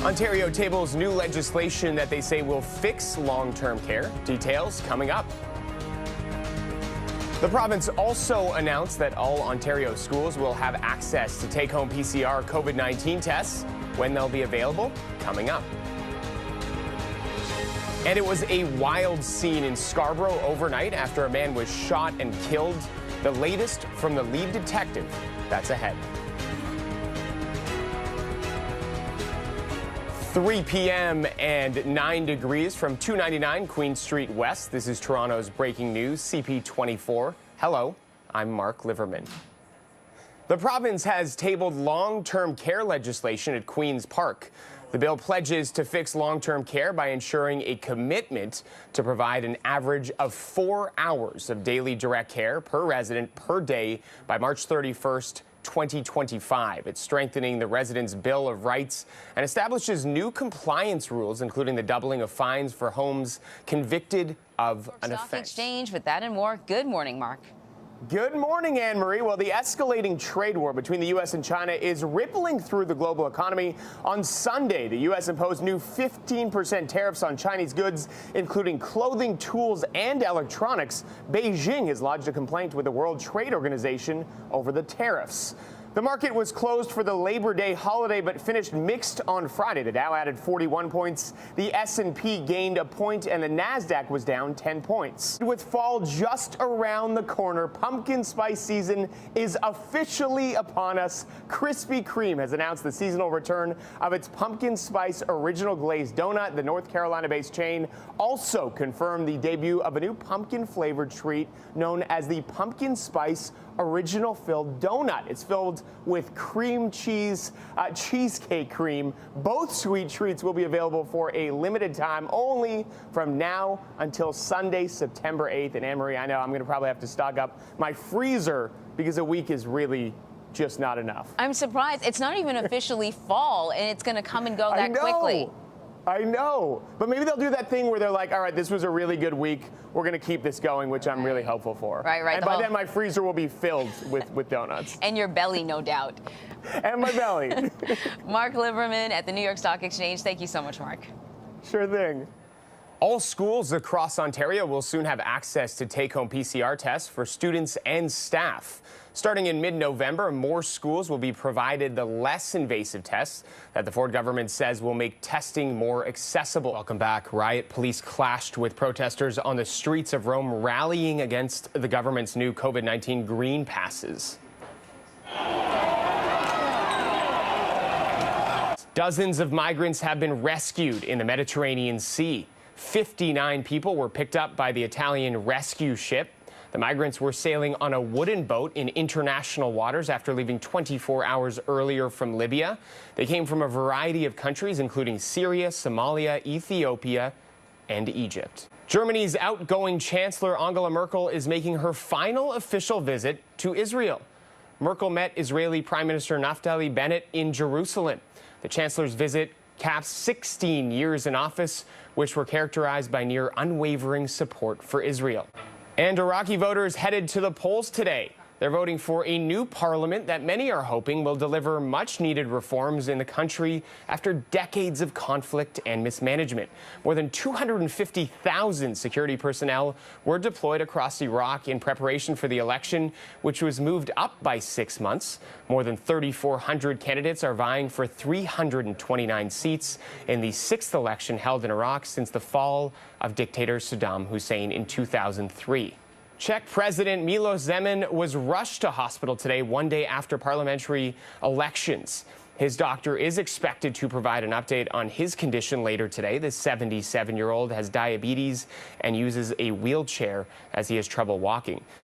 Ontario tables new legislation that they say will fix long-term care. Details coming up. The province also announced that all Ontario schools will have access to take-home PCR COVID-19 tests. When they'll be available, coming up. And it was a wild scene in Scarborough overnight after a man was shot and killed. The latest from the lead detective. That's ahead. 3 p.m. and 9 degrees from 299 Queen Street West. This is Toronto's breaking news, CP24. Hello, I'm Marc Liverman. The province has tabled long-term care legislation at Queen's Park. The bill pledges to fix long-term care by ensuring a commitment to provide an average of 4 hours of daily direct care per resident per day by March 31st, 2025. It's strengthening the residents' Bill of Rights and establishes new compliance rules, including the doubling of fines for homes convicted of an offense. Stock exchange with that and more. Good morning, Mark. Good morning, Anne-Marie. Well, the escalating trade war between the U.S. and China is rippling through the global economy. On Sunday, the U.S. imposed new 15% tariffs on Chinese goods, including clothing, tools, and electronics. Beijing has lodged a complaint with the World Trade Organization over the tariffs. The market was closed for the Labor Day holiday, but finished mixed on Friday. The Dow added 41 points, the S&P gained a point, and the Nasdaq was down 10 points. With fall just around the corner, pumpkin spice season is officially upon us. Krispy Kreme has announced the seasonal return of its pumpkin spice original glazed donut. The North Carolina-based chain also confirmed the debut of a new pumpkin-flavored treat known as the pumpkin spice original filled donut. It's filled with cream cheese, cheesecake cream. Both sweet treats will be available for a limited time only from now until Sunday, September 8th. And Anne-Marie, I know I'm going to probably have to stock up my freezer because a week is really just not enough. I'm surprised. It's not even officially fall, and it's going to come and go that quickly. I know, but maybe they'll do that thing where they're like, all right, this was a really good week. We're going to keep this going, which I'm really hopeful for. Right. And by then, my freezer will be filled with donuts. And your belly, no doubt. And my belly. Marc Liverman at the New York Stock Exchange. Thank you so much, Mark. Sure thing. All schools across Ontario will soon have access to take-home PCR tests for students and staff. Starting in mid-November, more schools will be provided the less invasive tests that the Ford government says will make testing more accessible. Welcome back. Riot police clashed with protesters on the streets of Rome, rallying against the government's new COVID-19 green passes. Dozens of migrants have been rescued in the Mediterranean Sea. 59 people were picked up by the Italian rescue ship. The migrants were sailing on a wooden boat in international waters after leaving 24 hours earlier from Libya. They came from a variety of countries, including Syria, Somalia, Ethiopia, and Egypt. Germany's outgoing Chancellor Angela Merkel is making her final official visit to Israel. Merkel met Israeli Prime Minister Naftali Bennett in Jerusalem. The Chancellor's visit caps 16 years in office, which were characterized by near unwavering support for Israel. And Iraqi voters headed to the polls today. They're voting for a new parliament that many are hoping will deliver much-needed reforms in the country after decades of conflict and mismanagement. More than 250,000 security personnel were deployed across Iraq in preparation for the election, which was moved up by 6 months. More than 3,400 candidates are vying for 329 seats in the 6th election held in Iraq since the fall of dictator Saddam Hussein in 2003. Czech President Miloš Zeman was rushed to hospital today, one day after parliamentary elections. His doctor is expected to provide an update on his condition later today. The 77-year-old has diabetes and uses a wheelchair as he has trouble walking.